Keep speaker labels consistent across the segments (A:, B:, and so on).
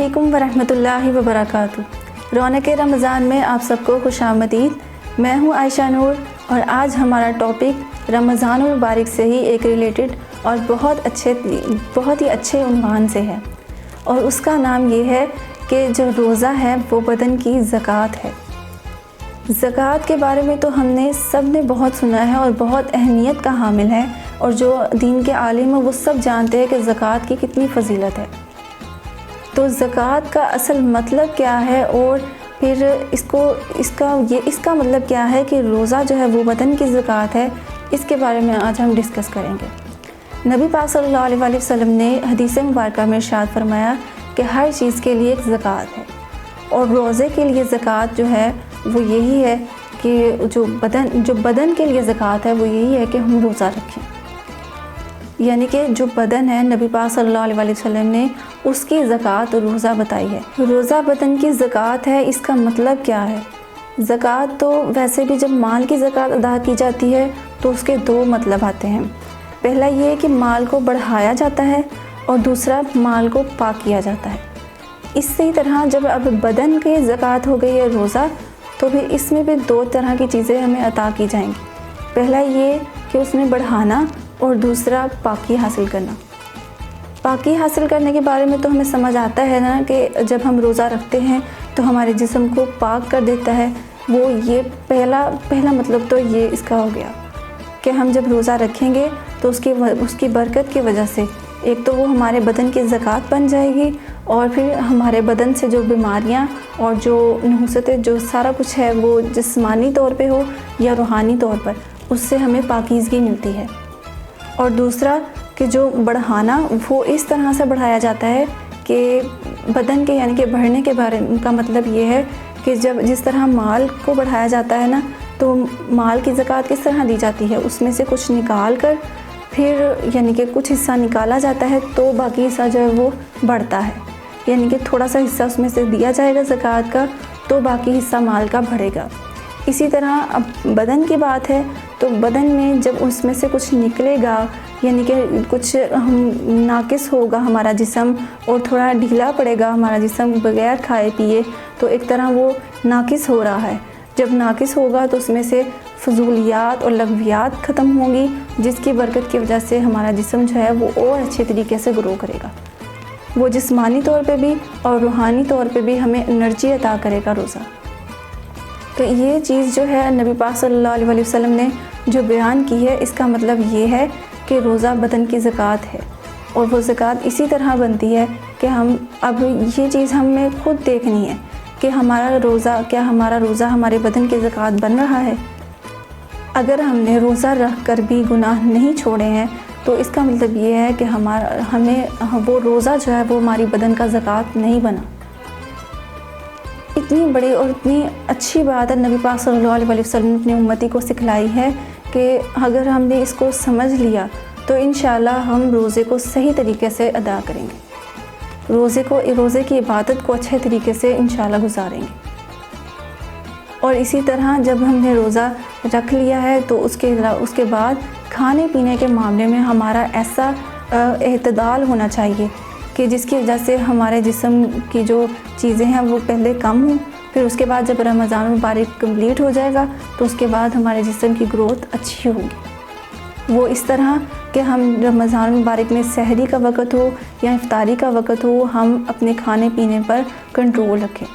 A: अस्सलामुअलैकुम वरहमतुल्लाहि वबरकातुहू। रौनक रमज़ान में आप सबको खुशामदीद। मैं हूँ आयशा नूर और आज हमारा टॉपिक रमज़ानुल मुबारक से ही एक रिलेटेड और बहुत ही अच्छे उन्वान से है, और उसका नाम ये है कि जो रोज़ा है वो बदन की ज़कात है। ज़कात के बारे में तो हमने सब ने बहुत सुना है और बहुत अहमियत का हामिल है, और जो दीन के आलिम हैं वो सब जानते हैं कि ज़कात की कितनी फ़जीलत है। तो ज़कात का असल मतलब क्या है और फिर इसका मतलब क्या है कि रोज़ा जो है वो बदन की ज़कात है, इसके बारे में आज हम डिस्कस करेंगे। नबी पाक सल्लल्लाहु अलैहि वसल्लम ने हदीस मुबारक में इरशाद फरमाया कि हर चीज़ के लिए एक ज़कात है, और रोज़े के लिए ज़कात जो है वो यही है कि जो बदन के लिए ज़कात है वो यही है कि हम रोज़ा रखें। यानी कि जो बदन है, नबी पाक सल्लल्लाहु अलैहि वसल्लम ने उसकी ज़कात रोज़ा बताई है। रोज़ा बदन की ज़कात है, इसका मतलब क्या है? ज़कात तो वैसे भी जब माल की ज़कात अदा की जाती है तो उसके दो मतलब आते हैं। पहला ये है कि माल को बढ़ाया जाता है, और दूसरा माल को पाक किया जाता है। इसी तरह जब अब बदन की ज़कात हो गई है रोज़ा, तो फिर इसमें भी दो तरह की चीज़ें हमें अता की जाएंगी। पहला ये कि उसमें बढ़ाना, और दूसरा पाकी हासिल करना। पाकी हासिल करने के बारे में तो हमें समझ आता है ना कि जब हम रोज़ा रखते हैं तो हमारे जिस्म को पाक कर देता है। वो ये पहला मतलब तो ये इसका हो गया कि हम जब रोज़ा रखेंगे तो उसकी बरकत की वजह से एक तो वो हमारे बदन की ज़कात बन जाएगी, और फिर हमारे बदन से जो बीमारियां और जो नहुसतें जो सारा कुछ है वो जिस्मानी तौर पे हो या रूहानी तौर पर, उससे हमें पाकीज़गी मिलती है। और दूसरा कि जो बढ़ाना वो इस तरह से बढ़ाया जाता है कि बदन के यानी कि बढ़ने के बारे का मतलब ये है कि जब जिस तरह माल को बढ़ाया जाता है ना, तो माल की ज़कात किस तरह दी जाती है, उसमें से कुछ निकाल कर फिर यानी कि कुछ हिस्सा निकाला जाता है तो बाकी हिस्सा जो है वो बढ़ता है। यानी कि थोड़ा सा हिस्सा उसमें से दिया जाएगा ज़कात का, तो बाकी हिस्सा माल का बढ़ेगा। इसी तरह अब बदन की बात है तो बदन में जब उसमें से कुछ निकलेगा, यानी कि कुछ नाकिस होगा हमारा जिस्म और थोड़ा ढीला पड़ेगा हमारा जिस्म बग़ैर खाए पिए, तो एक तरह वो नाकिस हो रहा है। जब नाकिस होगा तो उसमें से फजूलियात और लगवियात ख़त्म होंगी, जिसकी बरकत की वजह से हमारा जिस्म जो है वो और अच्छे तरीके से ग्रो करेगा। वो जिस्मानी तौर पे भी और रूहानी तौर पे भी हमें एनर्जी अता करेगा रोज़ा। तो ये चीज़ जो है नबी पाक सल्लल्लाहु अलैहि वसल्लम ने जो बयान की है, इसका मतलब ये है कि रोज़ा बदन की ज़कात है, और वो ज़कात इसी तरह बनती है कि हम अब ये चीज़ हमें खुद देखनी है कि हमारा रोज़ा हमारे बदन की ज़कात बन रहा है। अगर हमने रोज़ा रख कर भी गुनाह नहीं छोड़े हैं तो इसका मतलब ये है कि वो रोज़ा जो है वो हमारी बदन का ज़कात नहीं बना। इतनी बड़ी और इतनी अच्छी बात है नबी पाक सल्लल्लाहु अलैहि वसल्लम ने अपनी उम्मती को सिखलाई है कि अगर हमने इसको समझ लिया तो इंशाल्लाह हम रोज़े को सही तरीके से अदा करेंगे, रोज़े की इबादत को अच्छे तरीके से इंशाल्लाह गुजारेंगे। और इसी तरह जब हमने रोज़ा रख लिया है तो उसके बाद खाने पीने के मामले में हमारा ऐसा एतदाल होना चाहिए कि जिसकी वजह से हमारे जिस्म की जो चीज़ें हैं वो पहले कम हों, फिर उसके बाद जब रमज़ान मुबारक कंप्लीट हो जाएगा तो उसके बाद हमारे जिस्म की ग्रोथ अच्छी होगी। वो इस तरह कि हम रमज़ान मुबारक में सहरी का वक़्त हो या इफ्तारी का वक़्त हो, हम अपने खाने पीने पर कंट्रोल रखें,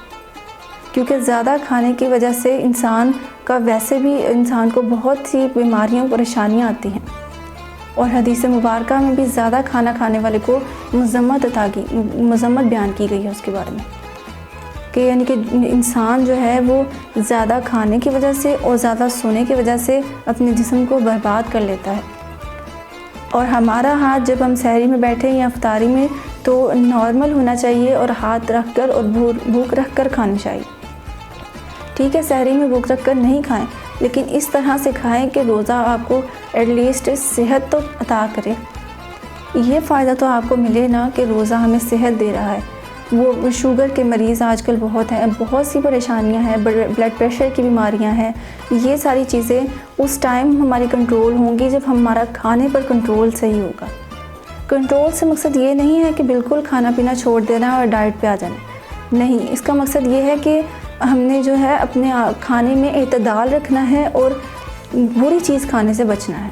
A: क्योंकि ज़्यादा खाने की वजह से वैसे भी इंसान को बहुत सी बीमारियाँ परेशानियाँ आती हैं। और हदीस मुबारक में भी ज़्यादा खाना खाने वाले को मज़म्मत बयान की गई है उसके बारे में, कि यानी कि इंसान जो है वो ज़्यादा खाने की वजह से और ज़्यादा सोने की वजह से अपने जिस्म को बर्बाद कर लेता है। और हमारा हाथ जब हम सहरी में बैठे या इफ्तारी में तो नॉर्मल होना चाहिए, और हाथ रख कर और भूख रख कर खानी चाहिए। ठीक है, सहरी में भूख रख कर नहीं खाएं, लेकिन इस तरह से खाएं कि रोज़ा आपको एटलीस्ट सेहत तो अता करे। ये फ़ायदा तो आपको मिले ना कि रोज़ा हमें सेहत दे रहा है। वो शुगर के मरीज़ आजकल बहुत हैं, बहुत सी परेशानियां हैं, ब्लड प्रेशर की बीमारियां हैं। ये सारी चीज़ें उस टाइम हमारी कंट्रोल होंगी जब हमारा खाने पर कंट्रोल सही होगा। کنٹرول سے مقصد یہ نہیں ہے کہ بالکل کھانا پینا چھوڑ دینا اور ڈائٹ پہ آ جانا، نہیں، اس کا مقصد یہ ہے کہ ہم نے جو ہے اپنے کھانے میں اعتدال رکھنا ہے اور بری چیز کھانے سے بچنا ہے۔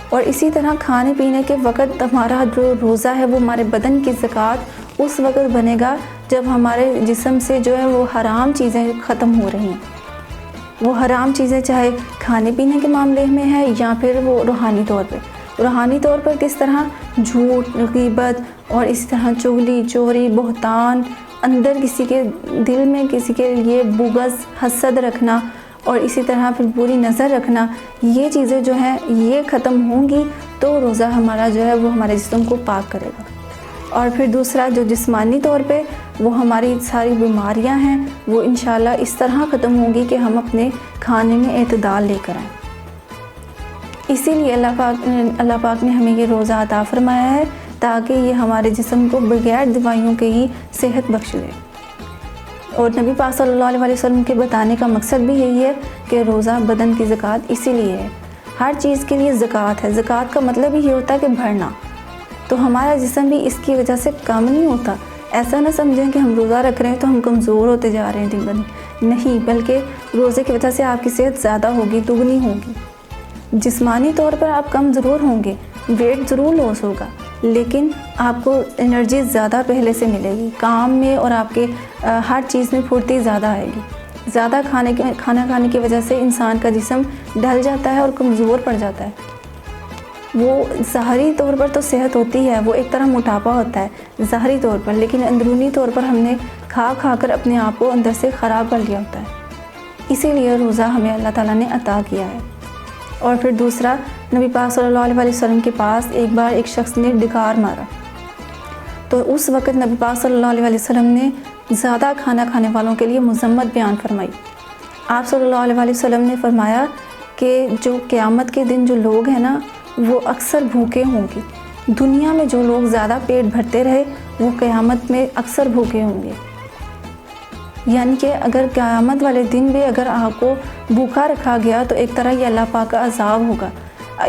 A: اور اسی طرح کھانے پینے کے وقت ہمارا جو روزہ ہے وہ ہمارے بدن کی زکوٰۃ اس وقت بنے گا جب ہمارے جسم سے جو ہے وہ حرام چیزیں ختم ہو رہی ہیں۔ وہ حرام چیزیں چاہے کھانے پینے کے معاملے میں ہے یا پھر وہ روحانی طور پہ۔ روحانی طور پر کس طرح؟ جھوٹ، غیبت اور اسی طرح چغلی، چوری، بہتان، اندر کسی کے دل میں کسی کے لیے بغض، حسد رکھنا اور اسی طرح پھر بری نظر رکھنا، یہ چیزیں جو ہیں یہ ختم ہوں گی تو روزہ ہمارا جو ہے وہ ہمارے جسم کو پاک کرے گا۔ اور پھر دوسرا جو جسمانی طور پہ وہ ہماری ساری بیماریاں ہیں وہ انشاءاللہ اس طرح ختم ہوں گی کہ ہم اپنے کھانے میں اعتدال لے کر آئیں۔ اسی لیے اللہ پاک نے ہمیں یہ روزہ عطا فرمایا ہے تاکہ یہ ہمارے جسم کو بغیر دوائیوں کے ہی صحت بخش دے۔ اور نبی پاک صلی اللہ علیہ وسلم کے بتانے کا مقصد بھی یہی ہے کہ روزہ بدن کی زکوٰۃ اسی لیے ہے، ہر چیز کے لیے زکوٰۃ ہے۔ زکوٰۃ کا مطلب ہی یہ ہوتا ہے کہ بھرنا، تو ہمارا جسم بھی اس کی وجہ سے کم نہیں ہوتا۔ ایسا نہ سمجھیں کہ ہم روزہ رکھ رہے ہیں تو ہم کمزور ہوتے جا رہے ہیں دن بدن، نہیں، بلکہ روزے کی وجہ سے آپ کی صحت زیادہ ہوگی، دگنی ہوگی۔ جسمانی طور پر آپ کم ضرور ہوں گے، ویٹ ضرور لاس ہوگا، لیکن آپ کو انرجی زیادہ پہلے سے ملے گی کام میں، اور آپ کے ہر چیز میں پھرتی زیادہ آئے گی۔ زیادہ کھانا کھانے کی وجہ سے انسان کا جسم ڈھل جاتا ہے اور کمزور پڑ جاتا ہے۔ وہ ظاہری طور پر تو صحت ہوتی ہے، وہ ایک طرح موٹاپا ہوتا ہے ظاہری طور پر، لیکن اندرونی طور پر ہم نے کھا کر اپنے آپ کو اندر سے خراب کر لیا ہوتا ہے۔ اسی لیے روزہ ہمیں اللہ تعالیٰ نے عطا کیا ہے۔ اور پھر دوسرا، نبی پاک صلی اللہ علیہ وسلم کے پاس ایک بار ایک شخص نے ڈکار مارا، تو اس وقت نبی پاک صلی اللہ علیہ وسلم نے زیادہ کھانا کھانے والوں کے لیے مذمت بیان فرمائی۔ آپ صلی اللہ علیہ وسلم نے فرمایا کہ جو قیامت کے دن جو لوگ ہیں نا وہ اکثر بھوکے ہوں گے۔ دنیا میں جو لوگ زیادہ پیٹ بھرتے رہے وہ قیامت میں اکثر بھوکے ہوں گے، یعنی کہ اگر قیامت والے دن بھی اگر آپ کو بھوکا رکھا گیا تو ایک طرح یہ اللہ پاک کا عذاب ہوگا۔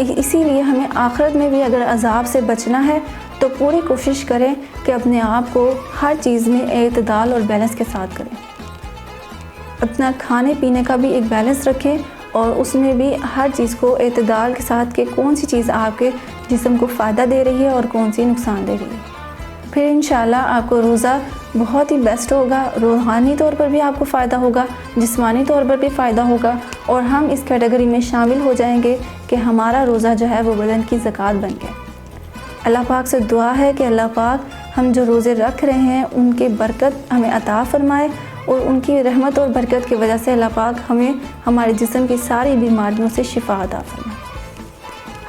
A: اسی لیے ہمیں آخرت میں بھی اگر عذاب سے بچنا ہے تو پوری کوشش کریں کہ اپنے آپ کو ہر چیز میں اعتدال اور بیلنس کے ساتھ کریں۔ اپنا کھانے پینے کا بھی ایک بیلنس رکھیں اور اس میں بھی ہر چیز کو اعتدال کے ساتھ کہ کون سی چیز آپ کے جسم کو فائدہ دے رہی ہے اور کون سی نقصان دے رہی ہے۔ پھر انشاءاللہ آپ کو روزہ بہت ہی بیسٹ ہوگا، روحانی طور پر بھی آپ کو فائدہ ہوگا، جسمانی طور پر بھی فائدہ ہوگا، اور ہم اس کیٹیگری میں شامل ہو جائیں گے کہ ہمارا روزہ جو ہے وہ بدن کی زکوٰۃ بن گیا۔ اللہ پاک سے دعا ہے کہ اللہ پاک ہم جو روزے رکھ رہے ہیں ان کی برکت ہمیں عطا فرمائے، اور ان کی رحمت اور برکت کی وجہ سے اللہ پاک ہمیں ہمارے جسم کی ساری بیماریوں سے شفا عطا فرمائے۔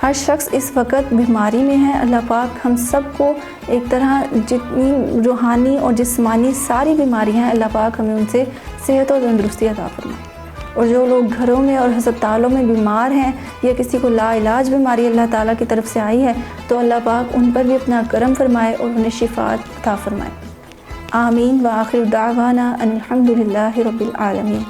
A: ہر شخص اس وقت بیماری میں ہے، اللہ پاک ہم سب کو ایک طرح جتنی روحانی اور جسمانی ساری بیماریاں ہیں اللہ پاک ہمیں ان سے صحت اور تندرستی عطا فرمائے۔ اور جو لوگ گھروں میں اور ہسپتالوں میں بیمار ہیں یا کسی کو لا علاج بیماری اللہ تعالیٰ کی طرف سے آئی ہے تو اللہ پاک ان پر بھی اپنا کرم فرمائے اور انہیں شفا عطا فرمائے۔ آمین۔ وآخر دعوانا ان الحمد للہ رب العالمین۔